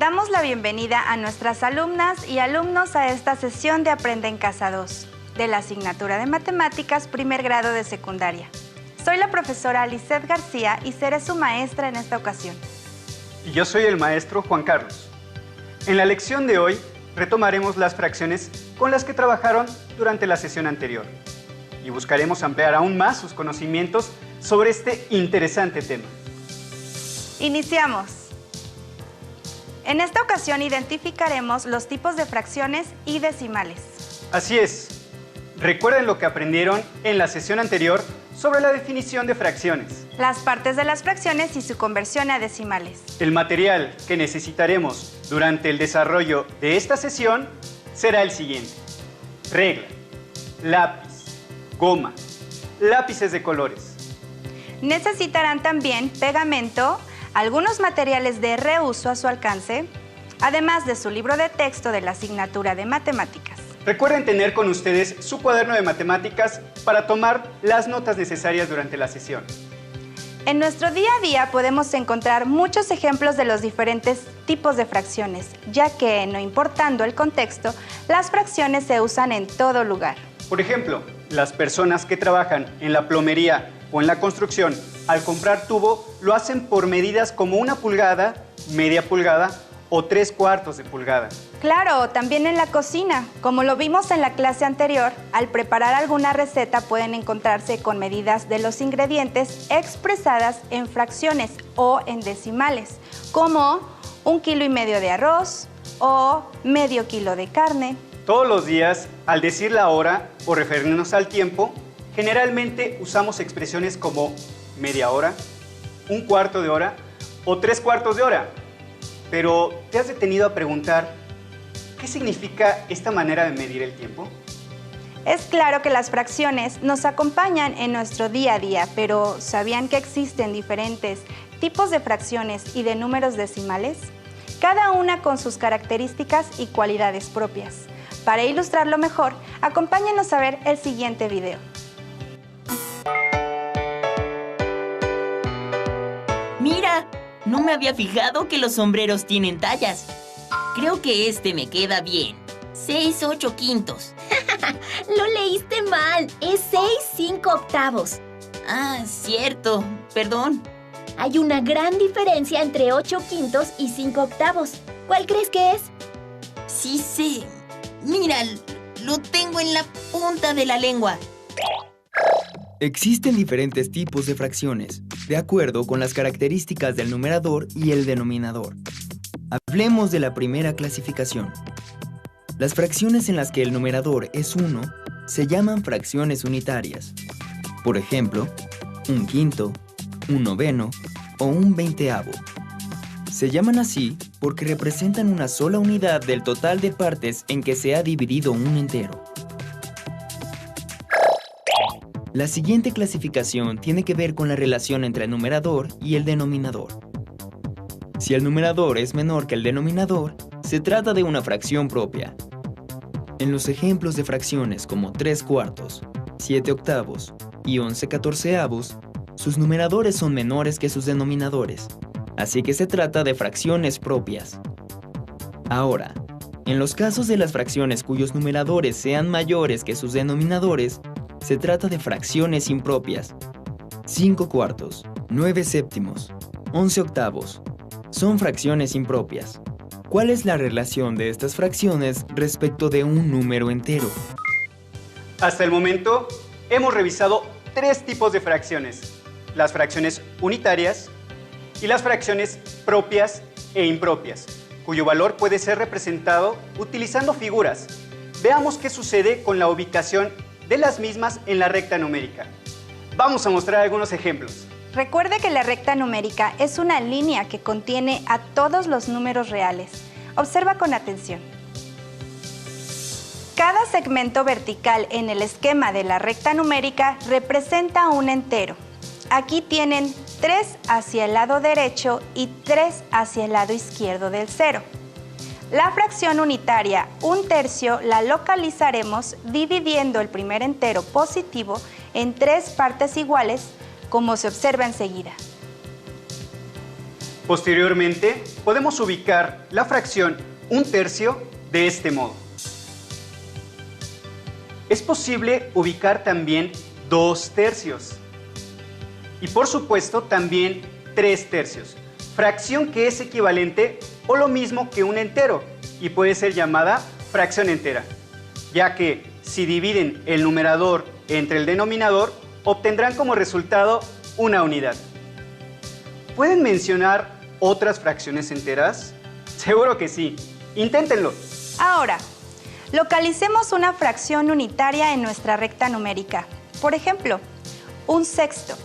Damos la bienvenida a nuestras alumnas y alumnos a esta sesión de Aprende en Casa 2, de la asignatura de Matemáticas, primer grado de secundaria. Soy la profesora Lisette García y seré su maestra en esta ocasión. Y yo soy el maestro Juan Carlos. En la lección de hoy retomaremos las fracciones con las que trabajaron durante la sesión anterior y buscaremos ampliar aún más sus conocimientos sobre este interesante tema. Iniciamos. En esta ocasión identificaremos los tipos de fracciones y decimales. Así es. Recuerden lo que aprendieron en la sesión anterior sobre la definición de fracciones, Las partes de las fracciones y su conversión a decimales. el material que necesitaremos durante el desarrollo de esta sesión será el siguiente: regla, lápiz, goma, lápices de colores. Necesitarán también pegamento, algunos materiales de reuso a su alcance, además de su libro de texto de la asignatura de Matemáticas. Recuerden tener con ustedes su cuaderno de matemáticas para tomar las notas necesarias durante la sesión. En nuestro día a día podemos encontrar muchos ejemplos de los diferentes tipos de fracciones, ya que, no importando el contexto, las fracciones se usan en todo lugar. Por ejemplo, las personas que trabajan en la plomería o en la construcción, al comprar tubo, lo hacen por medidas como 1 pulgada, media pulgada o 3/4 de pulgada. Claro, también en la cocina. Como lo vimos en la clase anterior, al preparar alguna receta pueden encontrarse con medidas de los ingredientes expresadas en fracciones o en decimales, como 1,5 kilos de arroz o medio kilo de carne. Todos los días, al decir la hora o referirnos al tiempo, generalmente usamos expresiones como media hora, 1/4 de hora o 3/4 de hora. Pero, ¿te has detenido a preguntar qué significa esta manera de medir el tiempo? Es claro que las fracciones nos acompañan en nuestro día a día, pero ¿sabían que existen diferentes tipos de fracciones y de números decimales? Cada una con sus características y cualidades propias. Para ilustrarlo mejor, acompáñenos a ver el siguiente video. ¡Mira! No me había fijado que los sombreros tienen tallas. Creo que este me queda bien. 6/8. Lo leíste mal. Es 6/5. Ah, cierto. Perdón. Hay una gran diferencia entre 8/5 y 5/8. ¿Cuál crees que es? Sí sé. Mira, lo tengo en la punta de la lengua. Existen diferentes tipos de fracciones, de acuerdo con las características del numerador y el denominador. Hablemos de la primera clasificación. Las fracciones en las que el numerador es 1 se llaman fracciones unitarias. Por ejemplo, 1/5, 1/9 o 1/20. Se llaman así porque representan una sola unidad del total de partes en que se ha dividido un entero. La siguiente clasificación tiene que ver con la relación entre el numerador y el denominador. Si el numerador es menor que el denominador, se trata de una fracción propia. En los ejemplos de fracciones como 3/4, 7/8 y 11/14, sus numeradores son menores que sus denominadores, así que se trata de fracciones propias. Ahora, en los casos de las fracciones cuyos numeradores sean mayores que sus denominadores, se trata de fracciones impropias. 5/4, 9/7, 11/8. Son fracciones impropias. ¿Cuál es la relación de estas fracciones respecto de un número entero? Hasta el momento, hemos revisado 3 tipos de fracciones: las fracciones unitarias y las fracciones propias e impropias, cuyo valor puede ser representado utilizando figuras. Veamos qué sucede con la ubicación de las mismas en la recta numérica. Vamos a mostrar algunos ejemplos. Recuerde que la recta numérica es una línea que contiene a todos los números reales. Observa con atención. Cada segmento vertical en el esquema de la recta numérica representa un entero. Aquí tienen 3 hacia el lado derecho y 3 hacia el lado izquierdo del cero. La fracción unitaria 1/3 la localizaremos dividiendo el primer entero positivo en 3 partes iguales, como se observa enseguida. Posteriormente, podemos ubicar la fracción 1/3 de este modo. Es posible ubicar también 2/3 y por supuesto también 3/3, fracción que es equivalente o lo mismo que un entero y puede ser llamada fracción entera, ya que si dividen el numerador entre el denominador, obtendrán como resultado una unidad. ¿Pueden mencionar otras fracciones enteras? Seguro que sí. Inténtenlo. Ahora, localicemos una fracción unitaria en nuestra recta numérica. Por ejemplo, 1/6.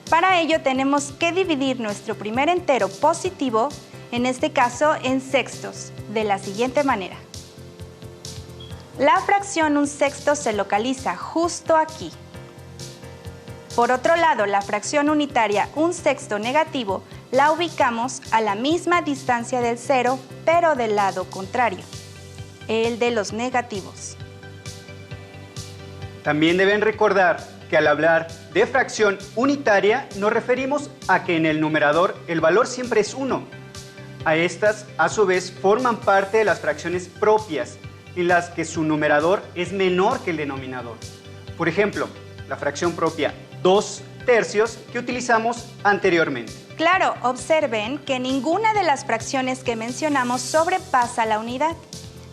Para ello tenemos que dividir nuestro primer entero positivo, en este caso en sextos, de la siguiente manera. La fracción 1/6 se localiza justo aquí. Por otro lado, la fracción unitaria 1/6 negativo la ubicamos a la misma distancia del cero, pero del lado contrario, el de los negativos. También deben recordar que al hablar de fracción unitaria nos referimos a que en el numerador el valor siempre es 1. A estas, a su vez, forman parte de las fracciones propias, en las que su numerador es menor que el denominador. Por ejemplo, la fracción propia 2/3 que utilizamos anteriormente. Claro, observen que ninguna de las fracciones que mencionamos sobrepasa la unidad.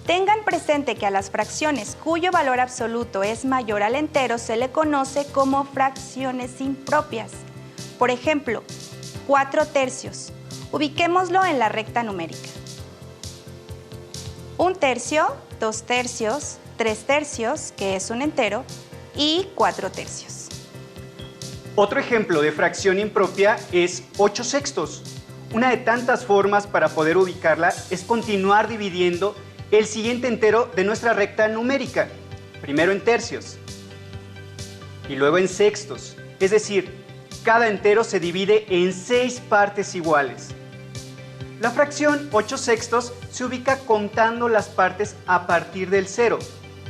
Tengan presente que a las fracciones cuyo valor absoluto es mayor al entero se le conoce como fracciones impropias. Por ejemplo, 4/3. Ubiquémoslo en la recta numérica. 1/3, 2/3, 3/3, que es un entero, y 4/3. Otro ejemplo de fracción impropia es 8/6. Una de tantas formas para poder ubicarla es continuar dividiendo el siguiente entero de nuestra recta numérica, primero en tercios y luego en sextos, es decir, cada entero se divide en 6 partes iguales. La fracción 8/6 se ubica contando las partes a partir del 0.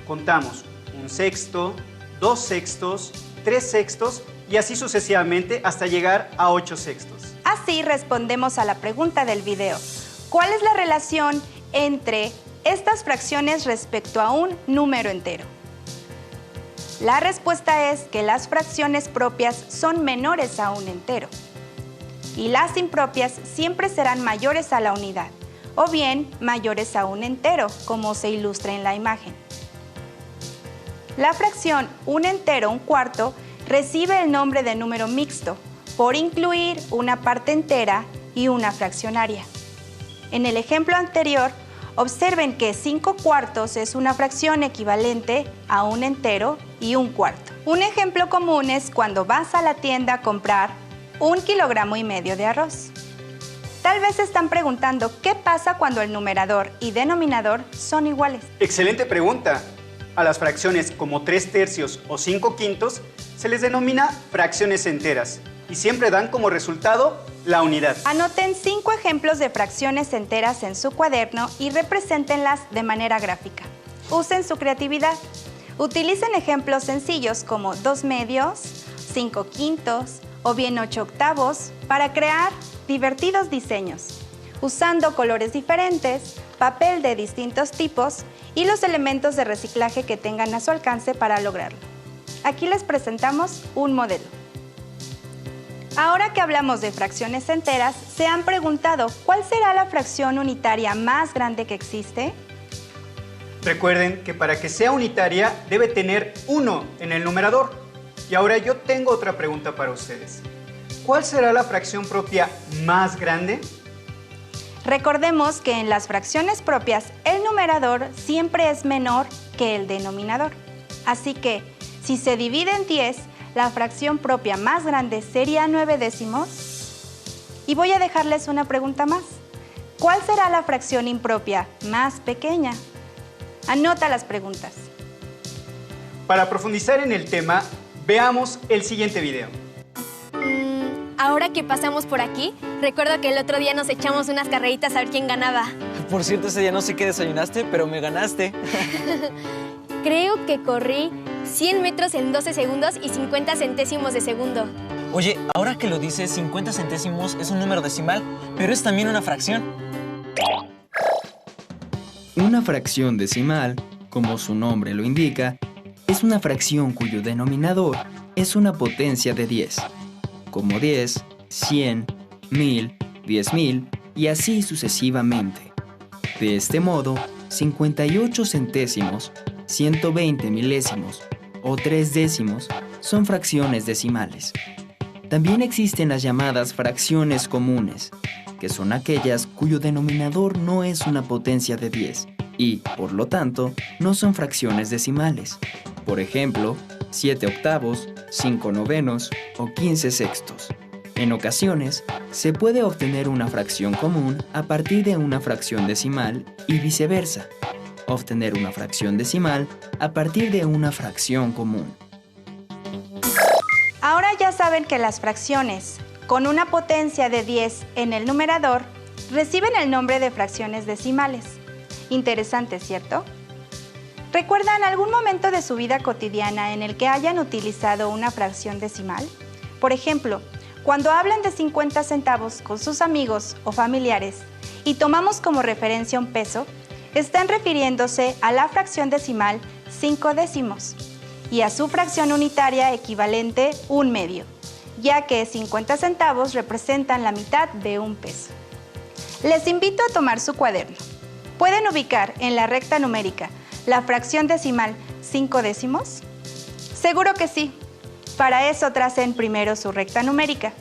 Contamos 1/6, 2/6, 3/6 y así sucesivamente hasta llegar a 8/6. Así respondemos a la pregunta del video. ¿Cuál es la relación entre estas fracciones respecto a un número entero? La respuesta es que las fracciones propias son menores a un entero y las impropias siempre serán mayores a la unidad o bien mayores a un entero, como se ilustra en la imagen. La fracción 1 entero 1/4 recibe el nombre de número mixto por incluir una parte entera y una fraccionaria. En el ejemplo anterior, observen que 5/4 es una fracción equivalente a un entero y 1/4. Un ejemplo común es cuando vas a la tienda a comprar 1,5 kilogramos de arroz. Tal vez se están preguntando qué pasa cuando el numerador y denominador son iguales. Excelente pregunta. A las fracciones como 3/3 o 5/5 se les denomina fracciones enteras y siempre dan como resultado la unidad. Anoten 5 ejemplos de fracciones enteras en su cuaderno y represéntenlas de manera gráfica. Usen su creatividad. Utilicen ejemplos sencillos como 2/2, 5/5 o bien 8/8 para crear divertidos diseños, usando colores diferentes, papel de distintos tipos y los elementos de reciclaje que tengan a su alcance para lograrlo. Aquí les presentamos un modelo. Ahora que hablamos de fracciones enteras, ¿se han preguntado cuál será la fracción unitaria más grande que existe? Recuerden que para que sea unitaria debe tener 1 en el numerador. Y ahora yo tengo otra pregunta para ustedes. ¿Cuál será la fracción propia más grande? Recordemos que en las fracciones propias el numerador siempre es menor que el denominador. Así que, si se divide en 10, la fracción propia más grande sería 9/10. Y voy a dejarles una pregunta más. ¿Cuál será la fracción impropia más pequeña? Anota las preguntas. Para profundizar en el tema, veamos el siguiente video. Ahora que pasamos por aquí, recuerdo que el otro día nos echamos unas carreritas a ver quién ganaba. Por cierto, ese día no sé qué desayunaste, pero me ganaste. Creo que corrí 100 metros en 12 segundos y 50 centésimos de segundo. Oye, ahora que lo dices, 50 centésimos es un número decimal, pero es también una fracción. Una fracción decimal, como su nombre lo indica, es una fracción cuyo denominador es una potencia de 10, como 10, 100, 1000, 10.000 y así sucesivamente. De este modo, 58 centésimos, 120 milésimos o 3 décimos son fracciones decimales. También existen las llamadas fracciones comunes, que son aquellas cuyo denominador no es una potencia de 10 y, por lo tanto, no son fracciones decimales. Por ejemplo, 7 octavos, 5 novenos o 15 sextos. En ocasiones, se puede obtener una fracción común a partir de una fracción decimal y viceversa. Obtener una fracción decimal a partir de una fracción común. Ahora ya saben que las fracciones con una potencia de 10 en el numerador reciben el nombre de fracciones decimales. Interesante, ¿cierto? ¿Recuerdan algún momento de su vida cotidiana en el que hayan utilizado una fracción decimal? Por ejemplo, cuando hablan de 50 centavos con sus amigos o familiares y tomamos como referencia un peso, están refiriéndose a la fracción decimal 5 décimos y a su fracción unitaria equivalente 1/2, ya que 50 centavos representan la mitad de un peso. Les invito a tomar su cuaderno. ¿Pueden ubicar en la recta numérica la fracción decimal 5 décimos? Seguro que sí. Para eso tracen primero su recta numérica.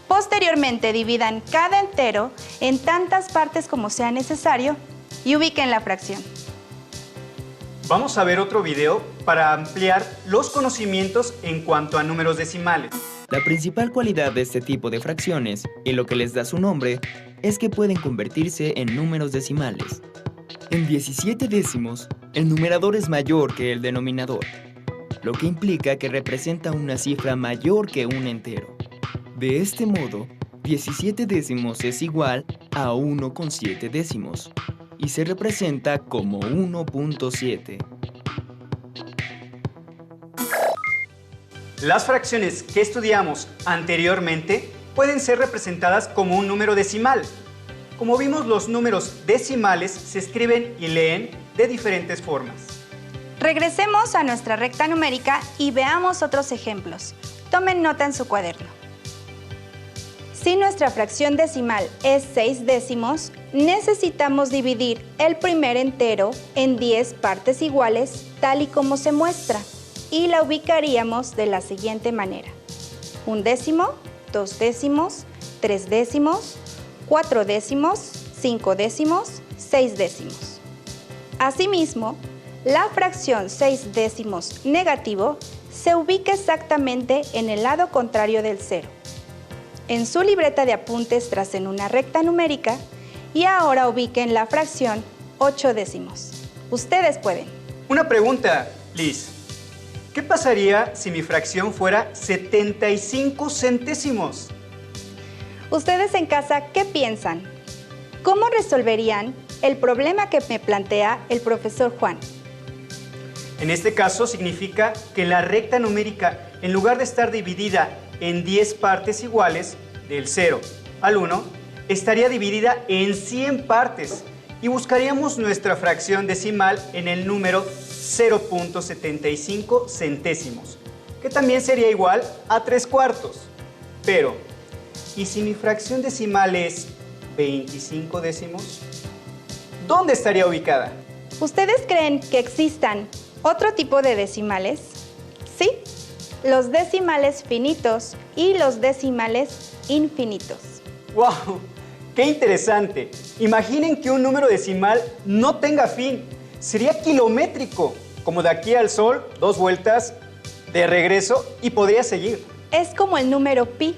Posteriormente dividan cada entero en tantas partes como sea necesario y ubiquen la fracción. Vamos a ver otro video para ampliar los conocimientos en cuanto a números decimales. La principal cualidad de este tipo de fracciones, y lo que les da su nombre, es que pueden convertirse en números decimales. En 17 décimos, el numerador es mayor que el denominador, lo que implica que representa una cifra mayor que un entero. De este modo, 17 décimos es igual a 1,7 décimos y se representa como 1,7. Las fracciones que estudiamos anteriormente pueden ser representadas como un número decimal. Como vimos, los números decimales se escriben y leen de diferentes formas. Regresemos a nuestra recta numérica y veamos otros ejemplos. Tomen nota en su cuaderno. Si nuestra fracción decimal es 6 décimos, necesitamos dividir el primer entero en 10 partes iguales, tal y como se muestra, y la ubicaríamos de la siguiente manera: 1 décimo, 2 décimos, 3 décimos, 4 décimos, 5 décimos, 6 décimos. Asimismo, la fracción 6 décimos negativo se ubica exactamente en el lado contrario del cero. En su libreta de apuntes tracen una recta numérica y ahora ubiquen la fracción 8 décimos. Ustedes pueden. Una pregunta, Liz. ¿Qué pasaría si mi fracción fuera 75 centésimos? Ustedes en casa, ¿qué piensan? ¿Cómo resolverían el problema que me plantea el profesor Juan? En este caso significa que la recta numérica, en lugar de estar dividida en 10 partes iguales, del 0 al 1, estaría dividida en 100 partes y buscaríamos nuestra fracción decimal en el número 0,75 centésimos, que también sería igual a 3/4. Pero, ¿y si mi fracción decimal es 25 décimos? ¿Dónde estaría ubicada? ¿Ustedes creen que existan otro tipo de decimales? Sí, los decimales finitos y los decimales infinitos. ¡Wow! ¡Qué interesante! Imaginen que un número decimal no tenga fin. Sería kilométrico, como de aquí al sol, 2 vueltas, de regreso y podría seguir. Es como el número pi,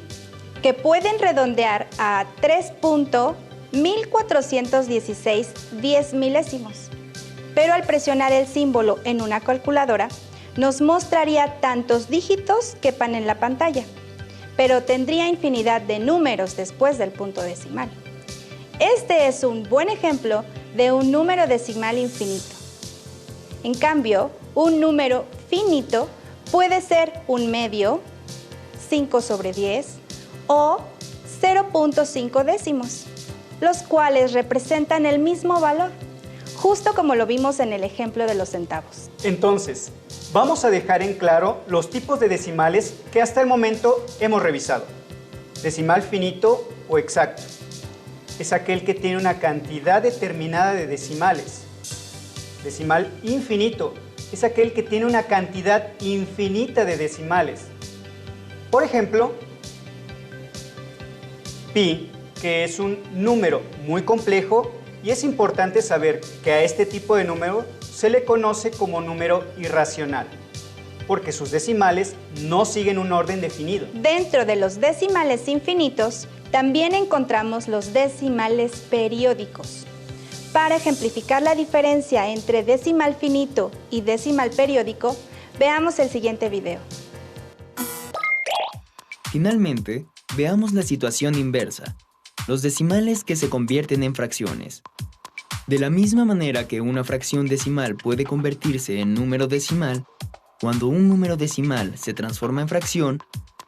que pueden redondear a 3.1416 10 milésimos. Pero al presionar el símbolo en una calculadora, nos mostraría tantos dígitos quepan en la pantalla, pero tendría infinidad de números después del punto decimal. Este es un buen ejemplo de un número decimal infinito. En cambio, un número finito puede ser 1/2, 5 sobre 10 o 0.5 décimos, los cuales representan el mismo valor, justo como lo vimos en el ejemplo de los centavos. Entonces, vamos a dejar en claro los tipos de decimales que hasta el momento hemos revisado. Decimal finito o exacto es aquel que tiene una cantidad determinada de decimales. Decimal infinito es aquel que tiene una cantidad infinita de decimales. Por ejemplo, pi, que es un número muy complejo, y es importante saber que a este tipo de número se le conoce como número irracional, porque sus decimales no siguen un orden definido. Dentro de los decimales infinitos, también encontramos los decimales periódicos. Para ejemplificar la diferencia entre decimal finito y decimal periódico, veamos el siguiente video. Finalmente, veamos la situación inversa, los decimales que se convierten en fracciones. De la misma manera que una fracción decimal puede convertirse en número decimal, cuando un número decimal se transforma en fracción,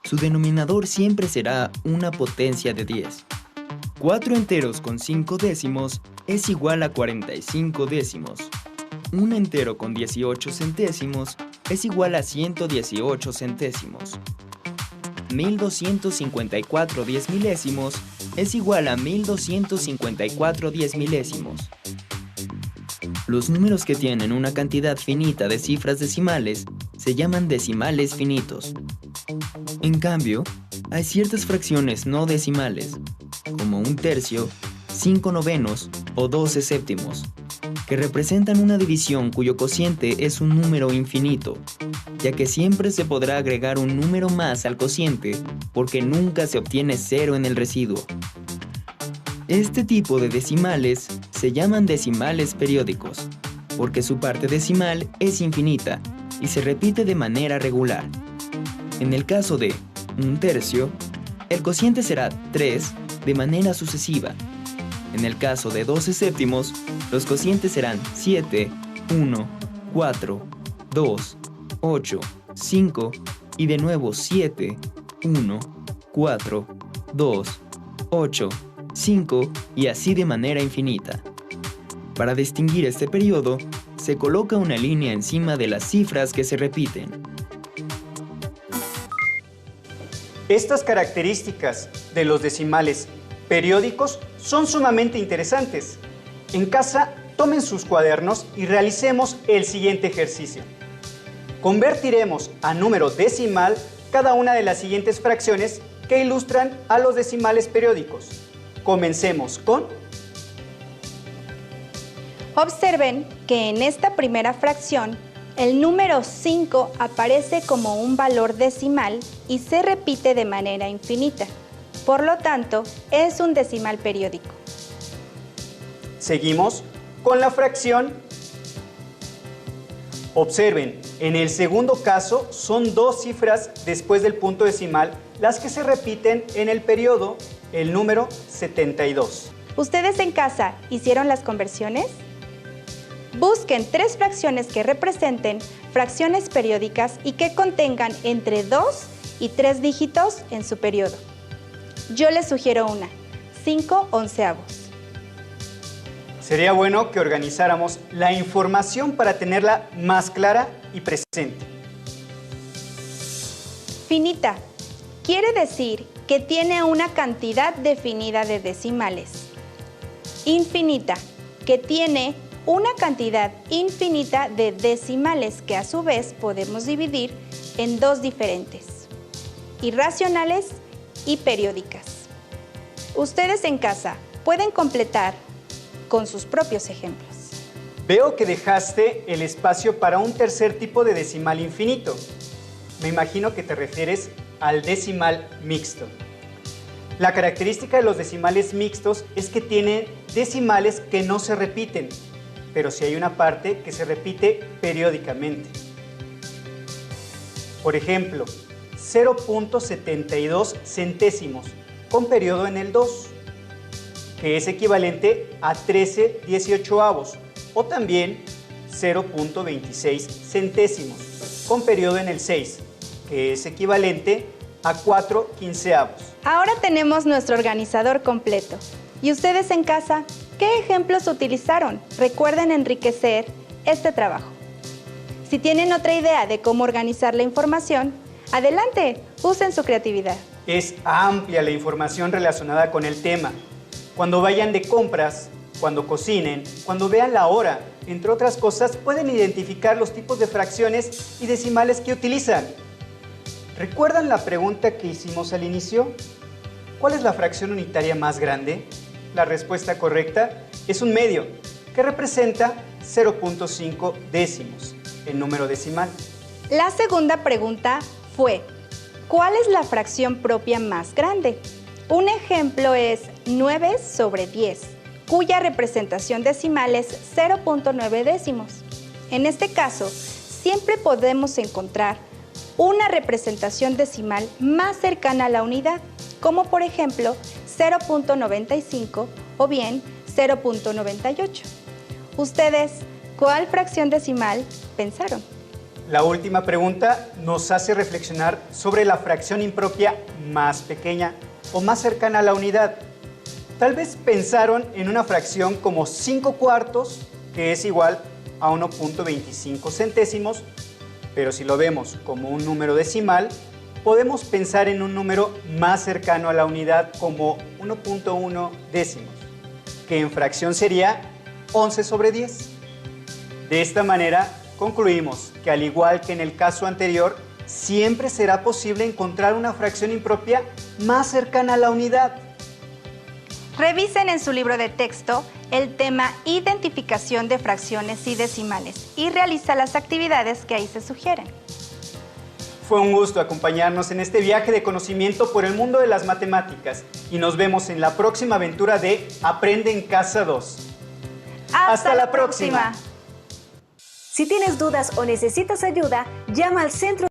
su denominador siempre será una potencia de 10. 4 enteros con 5 décimos es igual a 45 décimos. Un entero con 18 centésimos es igual a 118 centésimos. 1254 10 milésimos es igual a 1254 10 milésimos. Los números que tienen una cantidad finita de cifras decimales se llaman decimales finitos. En cambio, hay ciertas fracciones no decimales, como un tercio, 5 novenos o 12 séptimos, que representan una división cuyo cociente es un número infinito, ya que siempre se podrá agregar un número más al cociente porque nunca se obtiene cero en el residuo. Este tipo de decimales se llaman decimales periódicos, porque su parte decimal es infinita y se repite de manera regular. En el caso de un tercio, el cociente será 3 de manera sucesiva. En el caso de 12 séptimos, los cocientes serán 7, 1, 4, 2, 8, 5 y de nuevo 7, 1, 4, 2, 8, 5 y así de manera infinita. Para distinguir este periodo, se coloca una línea encima de las cifras que se repiten. Estas características de los decimales periódicos son sumamente interesantes. En casa, tomen sus cuadernos y realicemos el siguiente ejercicio. Convertiremos a número decimal cada una de las siguientes fracciones que ilustran a los decimales periódicos. Comencemos con... Observen que en esta primera fracción, el número 5 aparece como un valor decimal y se repite de manera infinita. Por lo tanto, es un decimal periódico. Seguimos con la fracción. Observen, en el segundo caso son dos cifras después del punto decimal las que se repiten en el periodo, el número 72. ¿Ustedes en casa hicieron las conversiones? Busquen 3 fracciones que representen fracciones periódicas y que contengan entre 2 y 3 dígitos en su periodo. Yo les sugiero una, 5 onceavos. Sería bueno que organizáramos la información para tenerla más clara y presente. Finita quiere decir que tiene una cantidad definida de decimales. Infinita, que tiene una cantidad infinita de decimales que a su vez podemos dividir en 2 diferentes, irracionales y periódicas. Ustedes en casa pueden completar con sus propios ejemplos. Veo que dejaste el espacio para un tercer tipo de decimal infinito. Me imagino que te refieres al decimal mixto. La característica de los decimales mixtos es que tienen decimales que no se repiten, pero sí hay una parte que se repite periódicamente. Por ejemplo, 0.72 centésimos con periodo en el 2, que es equivalente a 13/18, o también 0.26 centésimos con periodo en el 6, que es equivalente a 4/15. Ahora tenemos nuestro organizador completo. ¿Y ustedes en casa, qué ejemplos utilizaron? Recuerden enriquecer este trabajo. Si tienen otra idea de cómo organizar la información, adelante, usen su creatividad. Es amplia la información relacionada con el tema. Cuando vayan de compras, cuando cocinen, cuando vean la hora, entre otras cosas, pueden identificar los tipos de fracciones y decimales que utilizan. ¿Recuerdan la pregunta que hicimos al inicio? ¿Cuál es la fracción unitaria más grande? La respuesta correcta es un medio, que representa 0.5 décimos, el número decimal. La segunda pregunta fue, ¿cuál es la fracción propia más grande? Un ejemplo es 9/10, cuya representación decimal es 0.9 décimos. En este caso, siempre podemos encontrar una representación decimal más cercana a la unidad, como por ejemplo 0.95 o bien 0.98. ¿Ustedes cuál fracción decimal pensaron? La última pregunta nos hace reflexionar sobre la fracción impropia más pequeña o más cercana a la unidad. Tal vez pensaron en una fracción como 5/4, que es igual a 1.25 centésimos, pero si lo vemos como un número decimal, podemos pensar en un número más cercano a la unidad como 1.1 décimos, que en fracción sería 11/10. De esta manera, concluimos que al igual que en el caso anterior, siempre será posible encontrar una fracción impropia más cercana a la unidad. Revisen en su libro de texto el tema Identificación de fracciones y decimales y realiza las actividades que ahí se sugieren. Fue un gusto acompañarnos en este viaje de conocimiento por el mundo de las matemáticas y nos vemos en la próxima aventura de Aprende en Casa 2. ¡Hasta la próxima! Si tienes dudas o necesitas ayuda, llama al Centro